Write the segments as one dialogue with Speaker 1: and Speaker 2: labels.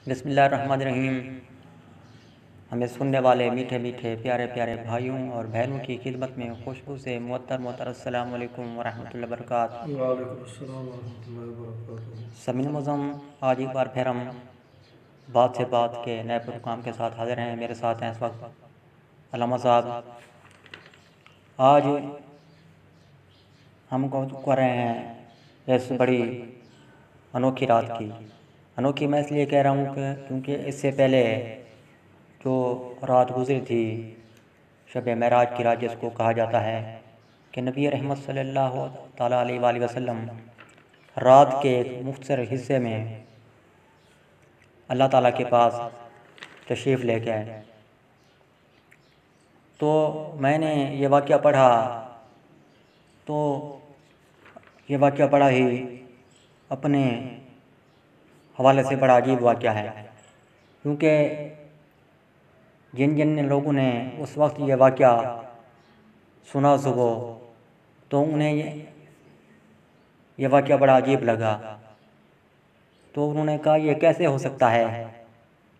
Speaker 1: بسم اللہ الرحمن الرحیم۔ ہمیں سننے والے میٹھے میٹھے پیارے پیارے بھائیوں اور بہنوں کی خدمت میں خوشبو سے معطر السلام علیکم ورحمۃ اللہ وبرکاتہ۔
Speaker 2: وعلیکم السلام ورحمۃ اللہ وبرکاتہ۔
Speaker 1: سمین معظم، آج ایک بار پھر ہم بات سے بات کے نئے پروگرام کے ساتھ حاضر ہیں۔ میرے ساتھ ہیں اس وقت علامہ صاحب۔ آج ہم کر رہے ہیں اس بڑی انوکھی رات کی۔ انوکھی میں اس لیے کہہ رہا ہوں کیونکہ اس سے پہلے جو رات گزری تھی، شب معراج کی رات جس کو کہا جاتا ہے، کہ نبی رحمت صلی اللہ تعالیٰ علیہ وآلہ وسلم رات کے ایک مختصر حصے میں اللہ تعالیٰ کے پاس تشریف لے کے آئے۔ تو میں نے یہ واقعہ پڑھا تو یہ واقعہ بڑا ہی اپنے حوالے سے بڑا عجیب واقعہ ہے، کیونکہ جن لوگوں نے اس وقت یہ واقعہ سنا صبح، تو انہیں یہ واقعہ بڑا عجیب لگا۔ تو انہوں نے کہا یہ کیسے ہو سکتا ہے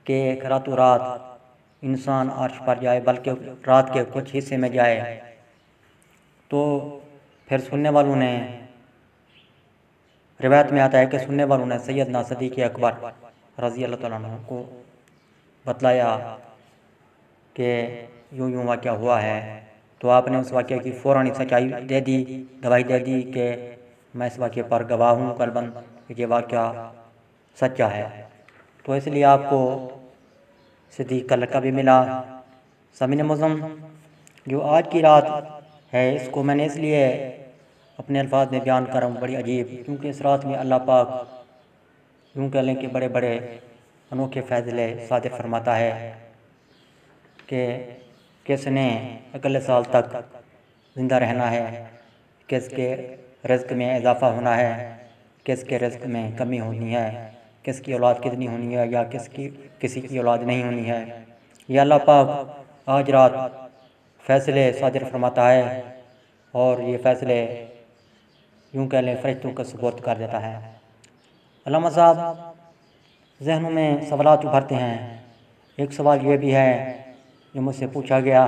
Speaker 1: کہ ایک راتوں رات انسان عرش پر جائے، بلکہ رات کے کچھ حصے میں جائے۔ تو پھر سننے والوں نے، روایت میں آتا ہے کہ سننے والوں نے سیدنا صدیق اکبر رضی اللہ تعالیٰ عنہ کو بتلایا کہ یوں واقعہ ہوا ہے۔ تو آپ نے اس واقعے کی فوراً سچائی دے دی، گواہی دے دی کہ میں اس واقعے پر گواہ ہوں قلباً کہ یہ واقعہ سچا ہے۔ تو اس لیے آپ کو صدیق کا لقب بھی ملا۔ سامعین معظم، جو آج کی رات ہے، اس کو میں نے اس لیے اپنے الفاظ میں بیان کر رہا ہوں بڑی عجیب، کیونکہ اس رات میں اللہ پاک یوں کہہ لیں کہ بڑے بڑے انوکھے فیصلے صادر فرماتا ہے کہ کس نے اگلے سال تک زندہ رہنا ہے، کس کے رزق میں اضافہ ہونا ہے، کس کے رزق میں کمی ہونی ہے، کس کی اولاد کتنی ہونی ہے یا کسی کی اولاد نہیں ہونی ہے۔ یہ اللہ پاک آج رات فیصلے صادر فرماتا ہے، اور یہ فیصلے یوں کہہ لیں فرشتوں کا سپرد کر دیتا ہے۔ علامہ صاحب، ذہنوں میں سوالات ابھرتے ہیں۔ ایک سوال یہ بھی ہے جو مجھ سے پوچھا گیا،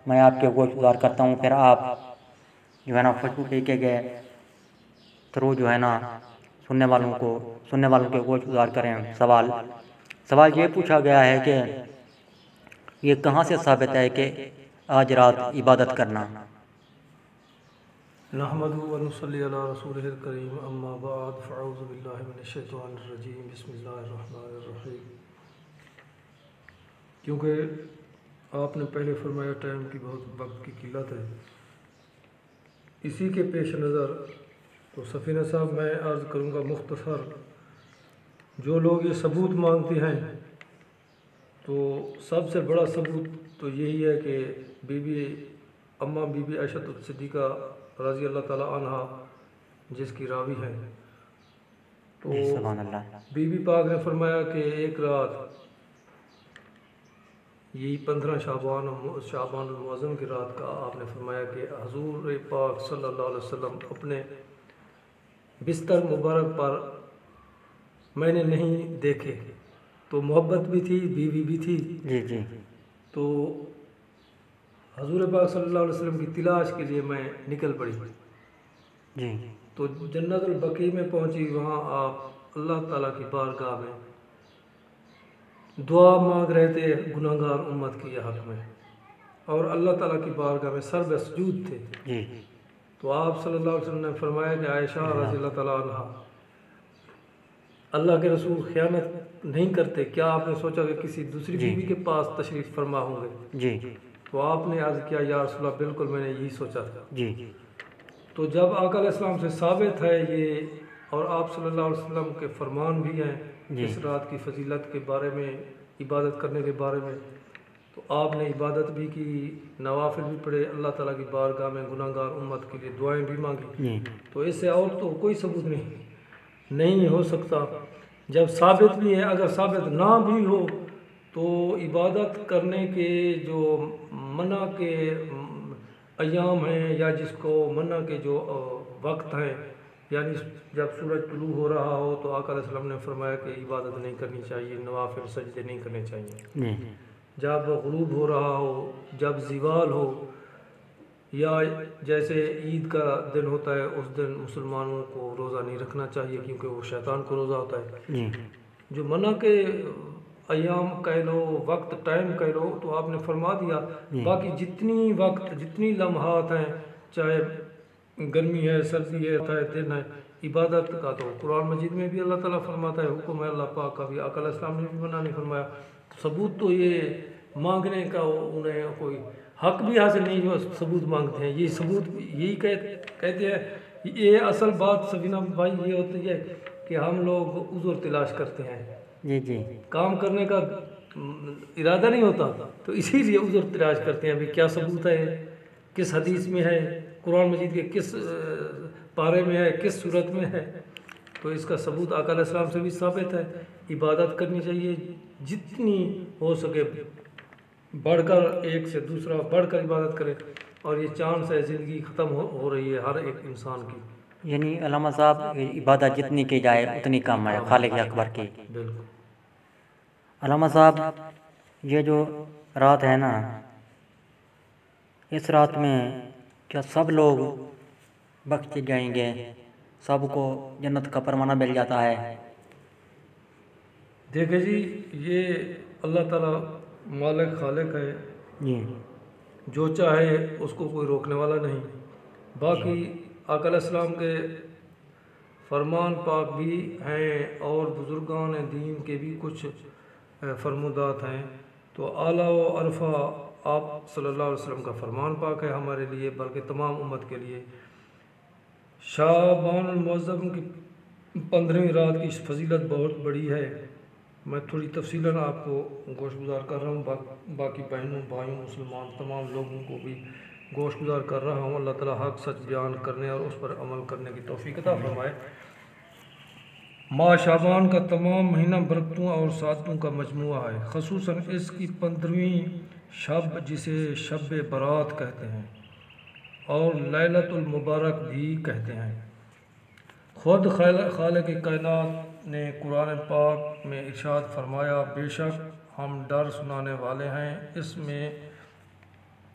Speaker 1: میں آپ کے گوش گزار کرتا ہوں، پھر آپ جو ہے نا خوشبو کے تھرو جو ہے نا سننے والوں کے گوش گزار کریں۔ سوال یہ پوچھا گیا ہے کہ یہ کہاں سے ثابت ہے کہ آج رات عبادت کرنا؟
Speaker 2: نحمدہ و نصلی علی رسولہ الکریم، اما بعد، فاعوذ باللہ من الشیطان الرجیم، بسم اللہ الرحمن الرحیم۔ کیونکہ آپ نے پہلے فرمایا ٹائم کی بہت وقت کی قلت ہے، اسی کے پیش نظر تو سفینہ صاحب میں عرض کروں گا مختصر۔ جو لوگ یہ ثبوت مانگتے ہیں تو سب سے بڑا ثبوت تو یہی ہے کہ بی بی عائشہ صدیقہ رضی اللہ تعالیٰ عنہ جس کی راوی ہیں، تو بی بی پاک نے فرمایا کہ ایک رات یہی 15 شعبان المعظم کی رات کا آپ نے فرمایا کہ حضور پاک صلی اللہ علیہ وسلم اپنے بستر مبارک پر میں نے نہیں دیکھے، تو محبت بھی تھی، بیوی بھی تھی،
Speaker 1: جی
Speaker 2: تو حضور پاک صلی اللہ علیہ وسلم کی تلاش کے لیے میں نکل پڑی۔
Speaker 1: جی
Speaker 2: تو جنت البقیع میں پہنچی، وہاں آپ اللہ تعالیٰ کی بارگاہ میں دعا مانگ رہے تھے گناہگار امت کی حق میں، اور اللہ تعالیٰ کی بارگاہ میں سر بے سجود تھے۔
Speaker 1: جی
Speaker 2: تو آپ صلی اللہ علیہ وسلم نے فرمایا کہ عائشہ رضی اللہ تعالیٰ عنہ، اللہ کے رسول خیانت نہیں کرتے، کیا آپ نے سوچا کہ کسی دوسری بیوی کے پاس تشریف فرما ہوں گے؟
Speaker 1: جی
Speaker 2: تو آپ نے عرض کیا یا رسول اللہ بالکل میں نے یہی سوچا تھا۔
Speaker 1: جی
Speaker 2: تو جب آقا علیہ السلام سے ثابت ہے یہ، اور آپ صلی اللہ علیہ وسلم کے فرمان بھی ہیں اس رات کی فضیلت کے بارے میں، عبادت کرنے کے بارے میں، تو آپ نے عبادت بھی کی، نوافل بھی پڑھے، اللہ تعالیٰ کی بارگاہ میں گناہ گار امت کے لیے دعائیں بھی مانگی۔ تو اس سے اور تو کوئی ثبوت نہیں ہو سکتا۔ جب ثابت بھی ہے، اگر ثابت نہ بھی ہو تو عبادت کرنے کے جو منع کے ایام ہیں، یا جس کو منع کے جو وقت ہیں، یعنی جب سورج طلوع ہو رہا ہو تو آقا علیہ السلام نے فرمایا کہ عبادت نہیں کرنی چاہیے، نوافل سجدے نہیں کرنے چاہیے۔
Speaker 1: جی
Speaker 2: جب غروب ہو رہا ہو، جب زوال ہو، یا جیسے عید کا دن ہوتا ہے اس دن مسلمانوں کو روزہ نہیں رکھنا چاہیے کیونکہ وہ شیطان کو روزہ ہوتا ہے۔
Speaker 1: جی
Speaker 2: جو منع کے ایام کہہ لو، وقت ٹائم کہہ لو، تو آپ نے فرما دیا۔ باقی جتنی وقت، جتنی لمحات ہیں، چاہے گرمی ہے، سردی ہے، چاہے دن ہے، عبادت کا تو قرآن مجید میں بھی اللہ تعالیٰ فرماتا ہے، حکم ہے اللہ پاک کا بھی، آقا علیہ السلام نے بھی منع نہیں فرمایا۔ ثبوت تو یہ مانگنے کا انہیں کوئی حق بھی حاصل نہیں جو ثبوت مانگتے ہیں، یہ ثبوت یہی کہتے ہیں۔ یہ اصل بات سفینہ بھائی یہ ہوتی ہے کہ ہم لوگ عذر تلاش کرتے ہیں،
Speaker 1: جی جی
Speaker 2: کام کرنے کا ارادہ نہیں ہوتا، تو اسی لیے عذر تلاش کرتے ہیں ابھی کیا ثبوت ہے، کس حدیث میں ہے، قرآن مجید کے کس پارے میں ہے، کس صورت میں ہے۔ تو اس کا ثبوت آقا علیہ السلام سے بھی ثابت ہے۔ عبادت کرنی چاہیے جتنی ہو سکے، بڑھ کر ایک سے دوسرا بڑھ کر عبادت کرے، اور یہ چاند سے زندگی ختم ہو رہی ہے ہر ایک انسان کی۔
Speaker 1: یعنی علامہ صاحب عبادت جتنی کی جائے اتنی کم ہے خالق اکبر کی۔
Speaker 2: بالکل
Speaker 1: علامہ صاحب یہ جو رات ہے نا، اس رات میں کیا سب لوگ بخشے جائیں گے، سب کو جنت کا پروانہ مل جاتا ہے؟
Speaker 2: دیکھیں جی، یہ اللہ تعالیٰ مالک خالق ہے،
Speaker 1: جی
Speaker 2: جو چاہے اس کو کوئی روکنے والا نہیں۔ باقی آقا علیہ السلام کے فرمان پاک بھی ہیں اور بزرگان دین کے بھی کچھ فرمودات ہیں، تو اعلیٰ و عرفہ آپ صلی اللہ علیہ وسلم کا فرمان پاک ہے ہمارے لیے، بلکہ تمام امت کے لیے۔ شعبان المعظم کی 15ویں رات کی فضیلت بہت بڑی ہے، میں تھوڑی تفصیلاً آپ کو گوش گزار کر رہا ہوں، باقی بہنوں بھائیوں مسلمان تمام لوگوں کو بھی گوش گزار کر رہا ہوں۔ اللہ تعالیٰ حق سچ بیان کرنے اور اس پر عمل کرنے کی توفیق عطا فرمائے۔ ماہ شعبان کا تمام مہینہ برکتوں اور سعادتوں کا مجموعہ ہے، خصوصاً اس کی 15ویں شب جسے شب برات کہتے ہیں اور لیلۃ المبارک بھی کہتے ہیں۔ خود خالق کائنات نے قرآن پاک میں ارشاد فرمایا، بے شک ہم ڈر سنانے والے ہیں، اس میں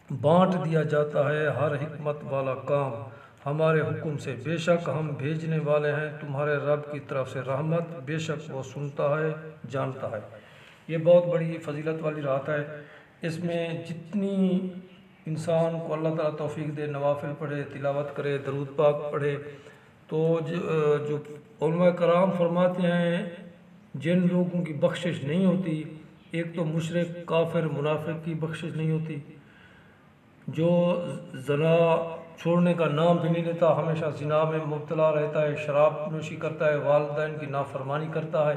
Speaker 2: بانٹ دیا جاتا ہے ہر حکمت والا کام ہمارے حکم سے، بے شک ہم بھیجنے والے ہیں تمہارے رب کی طرف سے رحمت، بے شک وہ سنتا ہے جانتا ہے۔ یہ بہت بڑی فضیلت والی رات ہے، اس میں جتنی انسان کو اللہ تعالیٰ توفیق دے، نوافل پڑھے، تلاوت کرے، درود پاک پڑھے، تو جو علماء کرام فرماتے ہیں جن لوگوں کی بخشش نہیں ہوتی، ایک تو مشرک کافر منافق کی بخشش نہیں ہوتی، جو زنا چھوڑنے کا نام بھی نہیں لیتا، ہمیشہ زنا میں مبتلا رہتا ہے، شراب نوشی کرتا ہے، والدین کی نافرمانی کرتا ہے،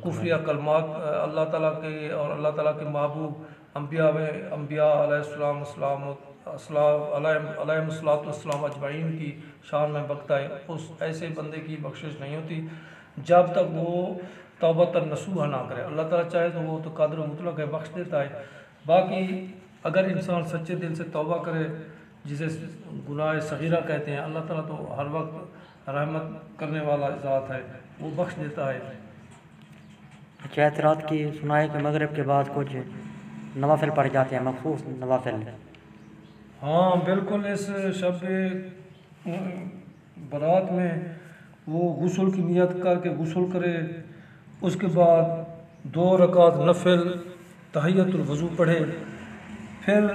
Speaker 2: کفریہ کلمات اللہ تعالیٰ کے اور اللہ تعالیٰ کے محبوب انبیاء علیہ السلام علیہم السلام اجمعین کی شان میں بکتا ہے، اس ایسے بندے کی بخشش نہیں ہوتی جب تک وہ توبۃ نصوحہ نہ کرے۔ اللہ تعالیٰ چاہے تو وہ تو قادر مطلق ہے، بخش دیتا ہے۔ باقی اگر انسان سچے دل سے توبہ کرے، جسے گناہ صغیرہ کہتے ہیں، اللہ تعالیٰ تو ہر وقت رحمت کرنے والا ذات ہے، وہ بخش دیتا ہے۔
Speaker 1: اچھا، اس رات کی سنائے کہ مغرب کے بعد کچھ نوافل پڑھ جاتے ہیں، مخصوص نوافل۔
Speaker 2: ہاں بالکل، اس شب برات میں وہ غسل کی نیت کر کے غسل کرے، اس کے بعد 2 رکعت نفل تحیۃ الوضو پڑھے، پھر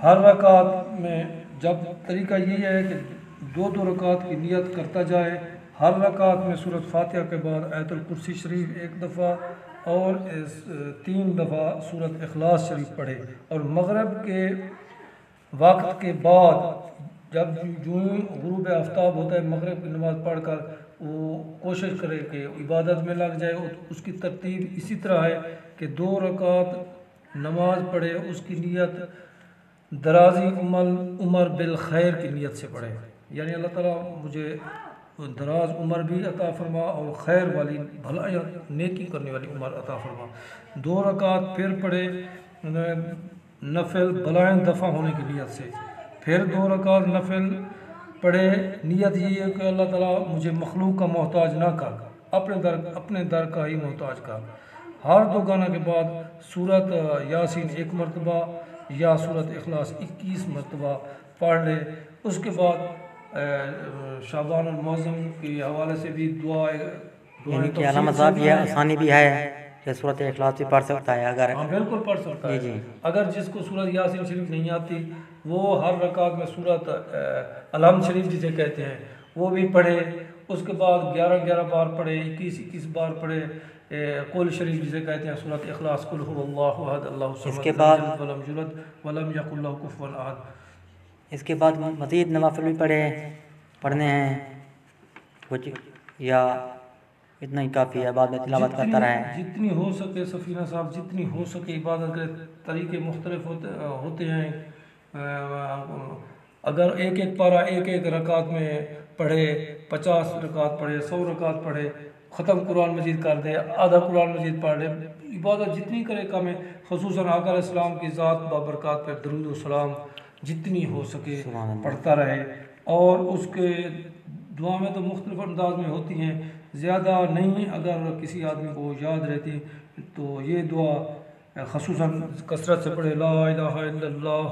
Speaker 2: ہر رکعت میں جب طریقہ یہی ہے کہ 2 رکعت کی نیت کرتا جائے، ہر رکعت میں سورۃ فاتحہ کے بعد آیت الکرسی شریف 1 دفعہ اور 3 دفعہ سورۃ اخلاص شریف پڑھے، اور مغرب کے وقت کے بعد جب جو غروب آفتاب ہوتا ہے، مغرب کی نماز پڑھ کر وہ کوشش کرے کہ عبادت میں لگ جائے۔ اس کی ترتیب اسی طرح ہے کہ 2 رکعت نماز پڑھے، اس کی نیت درازی عمر بالخیر کی نیت سے پڑھے، یعنی اللہ تعالیٰ مجھے دراز عمر بھی عطا فرما اور خیر والی بھلائی نیکی کرنے والی عمر عطا فرما۔ 2 رکعت پھر پڑھے نفل بلائیں دفع ہونے کی نیت سے، پھر 2 رکعت نفل پڑھے نیت یہ ہے کہ اللہ تعالیٰ مجھے مخلوق کا محتاج نہ کر، اپنے در کا ہی محتاج کر۔ ہر دو گانا کے بعد سورت یاسین 1 مرتبہ یا سورت اخلاص 21 مرتبہ پڑھ لے۔ اس کے بعد شعبان المعظم کے حوالے سے بھی
Speaker 1: یعنی کہ علامہ صاحب یہ آسانی بھی ہے کہ سورت اخلاص بھی پڑھ سکتا ہے اگر
Speaker 2: بالکل پڑھ سکتا ہے۔
Speaker 1: جی
Speaker 2: اگر جس کو سورت یاسین شریف نہیں آتی وہ ہر رکعت میں سورت الحمد شریف جسے کہتے ہیں وہ بھی پڑھے۔ اس کے بعد 11 بار پڑھے، 21 بار پڑھے قل شریف جسے کہتے ہیں سورت اخلاص، قل هو اللہ احد اللہ الصمد
Speaker 1: اس کے بعد
Speaker 2: ولم یولد ولم یکن لہ کفوا احد۔
Speaker 1: اس کے بعد مزید نوافل بھی پڑھنے ہیں کچھ یا اتنا ہی کافی ہے؟ بعد میں تلاوت کرتا رہے
Speaker 2: جتنی ہو سکے سفینہ صاحب، جتنی ہو سکے عبادت کے طریقے مختلف ہوتے ہیں۔ اگر ایک پارہ ایک رکعت میں پڑھے، 50 رکعت پڑھے، 100 رکعت پڑھے، ختم قرآن مجید کر دے، آدھا قرآن مجید پڑھ لے، عبادت جتنی کرے کم ہے۔ خصوصاً آقا علیہ السلام کی ذات بابرکات پر درود و سلام جتنی ہو سکے پڑھتا رہے۔ اور اس کے دعا میں تو مختلف انداز میں ہوتی ہیں، زیادہ نہیں، اگر کسی آدمی کو یاد رہتی تو یہ دعا خصوصاً کثرت سے پڑھے، لا الہ الا اللہ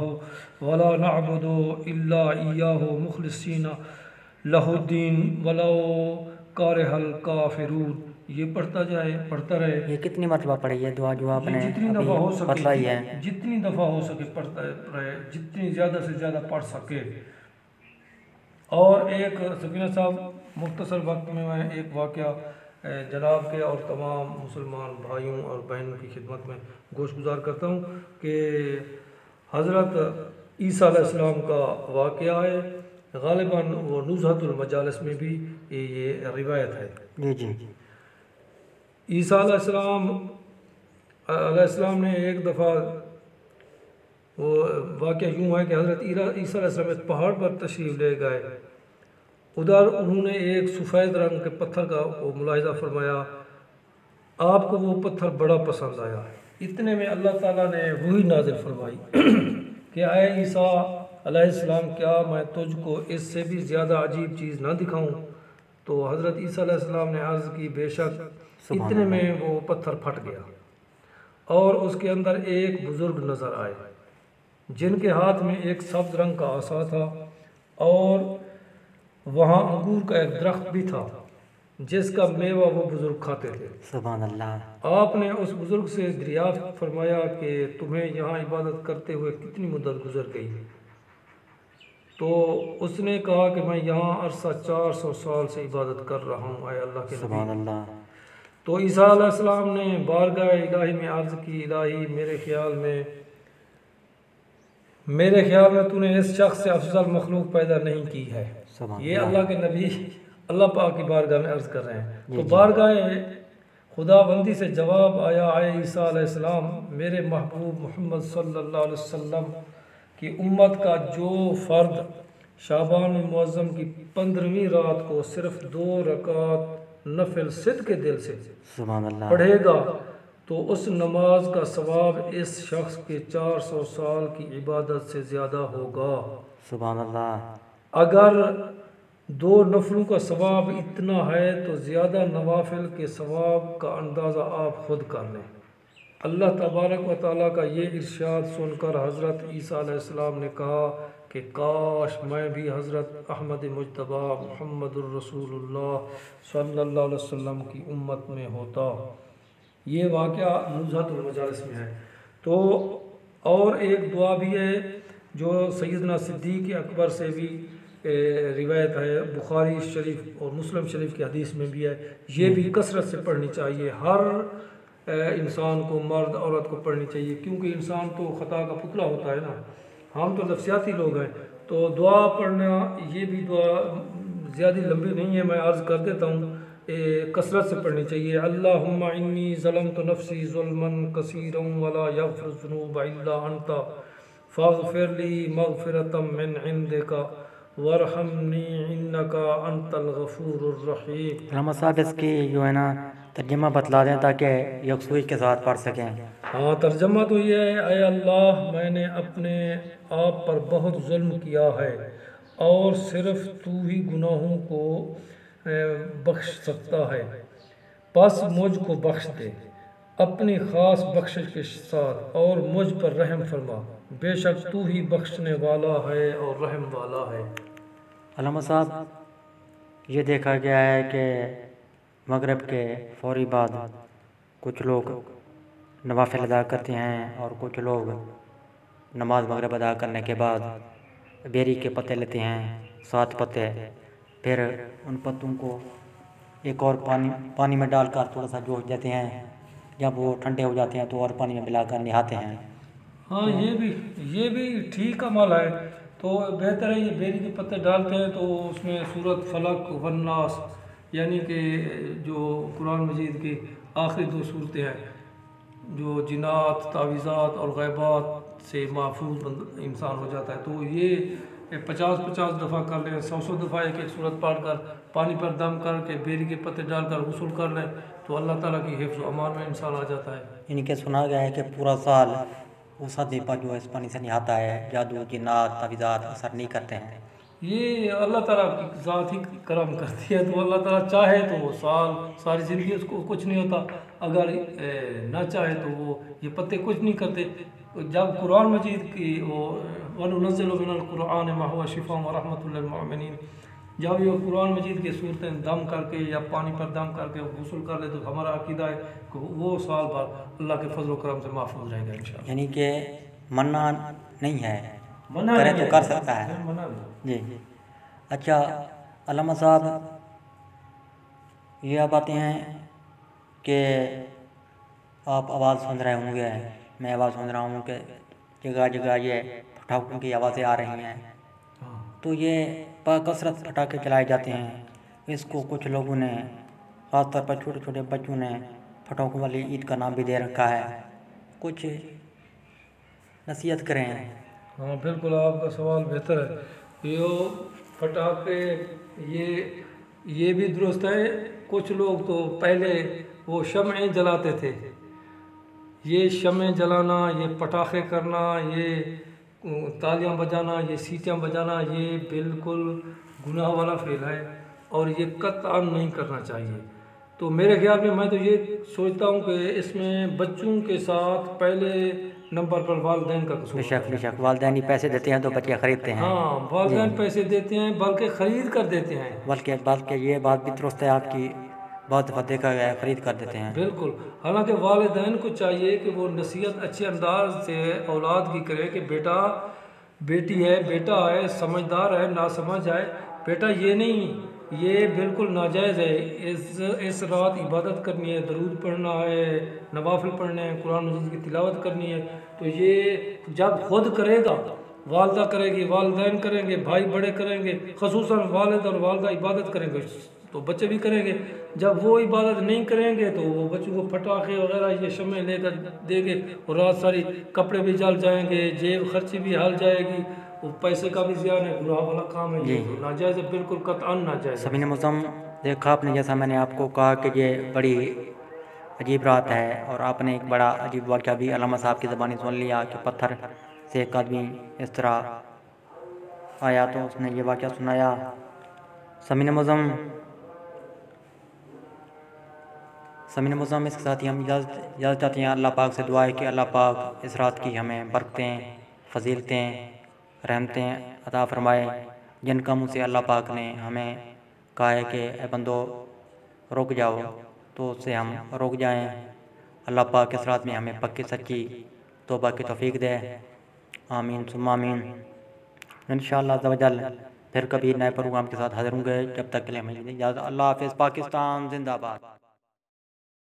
Speaker 2: ولا نعبد الا ایاہ مخلصین لہ الدین ولو کارہ الکافرون۔ یہ پڑھتا رہے۔
Speaker 1: یہ کتنی مرتبہ پڑھی یہ دعا جو آپ نے
Speaker 2: جتنی دفعہ ہو سکے
Speaker 1: بتلائی ہے؟
Speaker 2: جتنی دفعہ ہو سکے پڑھتا رہے، جتنی زیادہ سے زیادہ پڑھ سکے۔ اور ایک سفینہ صاحب مختصر وقت میں ایک واقعہ جناب کے اور تمام مسلمان بھائیوں اور بہنوں کی خدمت میں گوش گزار کرتا ہوں کہ حضرت عیسیٰ علیہ السلام کا واقعہ ہے، غالباً وہ نزہۃ المجالس میں بھی یہ روایت ہے۔
Speaker 1: جی
Speaker 2: عیسیٰ علیہ السلام نے ایک دفعہ، وہ واقعہ یوں ہے کہ حضرت عیسیٰ علیہ السلام ایک پہاڑ پر تشریف لے گئے، ادھر انہوں نے ایک سفید رنگ کے پتھر کا ملاحظہ فرمایا، آپ کو وہ پتھر بڑا پسند آیا۔ اتنے میں اللہ تعالیٰ نے وہی نازل فرمائی کہ اے عیسیٰ علیہ السلام، کیا میں تجھ کو اس سے بھی زیادہ عجیب چیز نہ دکھاؤں؟ تو حضرت عیسیٰ علیہ السلام نے عرض کی بے شک۔ اتنے میں وہ پتھر پھٹ گیا اور اس کے اندر ایک بزرگ نظر آئے جن کے ہاتھ میں ایک سبز رنگ کا عصا تھا، اور وہاں انگور کا ایک درخت بھی تھا جس کا میوہ وہ بزرگ کھاتے تھے۔
Speaker 1: سبحان اللہ۔
Speaker 2: آپ نے اس بزرگ سے دریافت فرمایا کہ تمہیں یہاں عبادت کرتے ہوئے کتنی مدت گزر گئی؟ تو اس نے کہا کہ میں یہاں عرصہ 400 سال سے عبادت کر رہا ہوں اے اللہ کے نبی۔
Speaker 1: سبحان اللہ۔
Speaker 2: تو عیسیٰ علیہ السلام نے بارگاہ الہی میں عرض کی، الہی میرے خیال میں تو نے اس شخص سے افضل مخلوق پیدا نہیں کی ہے۔ یہ اللہ کے نبی اللہ پاک کی بارگاہ میں عرض کر رہے ہیں۔ تو بارگاہ خدا بندی سے جواب آیا، اے عیسیٰ علیہ السلام، میرے محبوب محمد صلی اللہ علیہ وسلم کی امت کا جو فرد شعبان المعظم کی 15ویں رات کو صرف 2 رکعت نفل صدق کے دل سے پڑھے گا تو اس نماز کا ثواب اس شخص کے 400 سال کی عبادت سے زیادہ ہوگا۔
Speaker 1: سبحان اللہ۔
Speaker 2: اگر 2 نفلوں کا ثواب اتنا ہے تو زیادہ نوافل کے ثواب کا اندازہ آپ خود کر لیں۔ اللہ تبارک و تعالیٰ کا یہ ارشاد سن کر حضرت عیسیٰ علیہ السلام نے کہا کہ کاش میں بھی حضرت احمد مجتبی محمد الرسول اللہ صلی اللہ علیہ وسلم کی امت میں ہوتا۔ یہ واقعہ نزہۃ المجالس میں ہے۔ تو اور ایک دعا بھی ہے جو سیدنا صدیق اکبر سے بھی روایت ہے، بخاری شریف اور مسلم شریف کی حدیث میں بھی ہے، یہ بھی کثرت سے پڑھنی چاہیے۔ ہر انسان کو، مرد عورت کو پڑھنی چاہیے، کیونکہ انسان تو خطا کا پتلا ہوتا ہے نا، ہم تو نفسیاتی لوگ ہیں۔ تو دعا پڑھنا، یہ بھی دعا زیادہ لمبی نہیں ہے، میں عرض کر دیتا ہوں، کثرت سے پڑھنی چاہیے۔ اللہم انی ظلمت نفسی ظلما کثیرا ولا یغفر الذنوب الا انت فاغفر لی مغفرۃ من عندک وارحمنی انک انت الغفور الرحیم۔
Speaker 1: علامہ صاحب اس کی جو ہے نا ترجمہ بتلا دیں تاکہ یکسوئی کے ساتھ پڑھ سکیں۔
Speaker 2: ہاں، ترجمہ تو یہ ہے، اے اللہ میں نے اپنے آپ پر بہت ظلم کیا ہے اور صرف تو ہی گناہوں کو بخش سکتا ہے، بس مجھ کو بخش دے اپنی خاص بخشش کے ساتھ اور مجھ پر رحم فرما، بے شک تو ہی بخشنے والا ہے اور رحم والا ہے۔
Speaker 1: علامہ صاحب، یہ دیکھا گیا ہے کہ مغرب کے فوری بعد کچھ لوگ نوافل ادا کرتے ہیں اور کچھ لوگ نماز مغرب ادا کرنے کے بعد بیری کے پتے لیتے ہیں، 7 پتے، پھر ان پتوں کو ایک اور پانی میں ڈال کر تھوڑا سا جوش دیتے ہیں، جب وہ ٹھنڈے ہو جاتے ہیں تو اور پانی میں ملا کر نہاتے ہیں۔
Speaker 2: ہاں، یہ بھی ٹھیک عمل ہے، تو بہتر ہے۔ یہ بیری کے پتے ڈالتے ہیں تو اس میں سورۃ فلق والناس، یعنی کہ جو قرآن مجید کی آخری 2 صورتیں ہیں، جو جنات، تعویذات اور غیبات سے محفوظ انسان ہو جاتا ہے، تو یہ 50 دفعہ کر لیں، 100 دفعہ ایک صورت پڑھ کر پانی پر دم کر کے بیری کے پتے ڈال کر غسل کر لیں تو اللہ تعالیٰ کی حفظ و امان میں انسان آ جاتا ہے۔
Speaker 1: یعنی کہ سنا گیا ہے کہ پورا سال اس آدمی پر جو اس پانی سے نہاتا ہے، جادو، جنات، تعویذات اثر نہیں کرتے ہیں۔
Speaker 2: یہ اللہ تعالیٰ کی ذات ہی کرم کرتی ہے، تو اللہ تعالیٰ چاہے تو وہ ساری زندگی اس کو کچھ نہیں ہوتا، اگر نہ چاہے تو وہ یہ پتے کچھ نہیں کرتے۔ جب قرآن مجید کی وَنُنَزِّلُ مِنَ الْقُرْآنِ مَا هُوَ شِفَاءٌ وَرَحْمَةٌ لِّلْمُؤْمِنِينَ، جب یہ قرآن مجید کی صورتیں دم کر کے یا پانی پر دم کر کے غسل کر لے تو ہمارا عقیدہ ہے کہ وہ سال بھر اللہ کے فضل و کرم سے محفوظ رہے گا انشاءاللہ۔
Speaker 1: یعنی کہ منع نہیں ہے،
Speaker 2: منع
Speaker 1: کرے
Speaker 2: نہیں
Speaker 1: تو
Speaker 2: ہے،
Speaker 1: کر سکتا ہے۔
Speaker 2: منع نہیں۔
Speaker 1: جی اچھا علامہ صاحب، یہ آپ باتیں ہیں کہ آپ آواز سن رہے ہوں گے، میں آواز سن رہا ہوں کہ جگہ جگہ یہ پٹاخوں کی آوازیں آ رہی ہیں، تو یہ بکثرت پٹاخے چلائے جاتے ہیں۔ اس کو کچھ لوگوں نے، خاص طور پر چھوٹے چھوٹے بچوں نے، پٹاخوں والی عید کا نام بھی دے رکھا ہے، کچھ نصیحت کریں۔
Speaker 2: ہاں بالکل، آپ کا سوال بہتر ہے۔ یہ پٹاخے یہ بھی درست ہے، کچھ لوگ تو پہلے وہ شمعیں جلاتے تھے، یہ شمعیں جلانا، یہ پٹاخے کرنا، یہ تالیاں بجانا، یہ سیٹیاں بجانا، یہ بالکل گناہ والا فعل ہے اور یہ قطعاً نہیں کرنا چاہیے۔ تو میرے خیال میں تو یہ سوچتا ہوں کہ اس میں بچوں کے ساتھ پہلے نمبر پر والدین کا قصور ہے۔
Speaker 1: بے شک والدین ہی پیسے دیتے ہیں تو بچے خریدتے ہیں۔
Speaker 2: ہاں، والدین پیسے دیتے ہیں بلکہ خرید کر دیتے ہیں۔
Speaker 1: بلکہ یہ بات بھی درست ہے آپ کی، بہت دفعہ دیکھا گیا ہے، خرید کر دیتے ہیں۔
Speaker 2: بالکل، حالانکہ والدین کو چاہیے کہ وہ نصیحت اچھے انداز سے اولاد کی کرے کہ بیٹا، بیٹی ہے، بیٹا ہے، سمجھدار ہے، نہ سمجھ ہے، بیٹا یہ نہیں، یہ بالکل ناجائز ہے، اس رات عبادت کرنی ہے، درود پڑھنا ہے، نوافل پڑھنے ہیں، قرآن مجید کی تلاوت کرنی ہے، تو یہ جب خود کرے گا، والدہ کرے گی، والدین کریں گے، بھائی بڑے کریں گے، خصوصاً والد اور والدہ عبادت کریں گے تو بچے بھی کریں گے۔ جب وہ عبادت نہیں کریں گے تو وہ بچوں کو پٹاخے وغیرہ یہ شمع لے کر دیں گے اور رات ساری کپڑے بھی جل جائیں گے، جیب خرچی بھی ہل جائے گی، وہ پیسے کا بھی زیان ہے، گناہ والا کام ہے، یہ ناجائز ہے، بالکل قطعاً ناجائز ہے۔
Speaker 1: سمعین معظم، دیکھا آپ نے، جیسا میں نے آپ کو کہا کہ یہ بڑی عجیب رات ہے، اور آپ نے ایک بڑا عجیب واقعہ بھی علامہ صاحب کی زبانی سن لیا کہ پتھر سے ایک آدمی اس طرح آیا تو اس نے یہ واقعہ سنایا۔ سمعین معظم، اس کے ساتھ ہی ہم اجازت چاہتے ہیں۔ اللہ پاک سے دعا ہے کہ اللہ پاک اس رات کی ہمیں برکتیں، فضیلتیں، رحمتیں عطا فرمائے، جن کاموں سے اللہ پاک نے ہمیں کہا ہے کہ اے بندو رک جاؤ، تو اس سے ہم رک جائیں۔ اللہ پاک اس رات میں ہمیں پکی سچی توبہ کی توفیق دے، آمین ثم آمین۔ انشاءاللہ عز و جل پھر کبھی نئے پروگرام کے ساتھ حاضر ہوں گے، جب تک کے لیے ہمیں اجازت۔ اللہ حافظ، پاکستان زندہ باد۔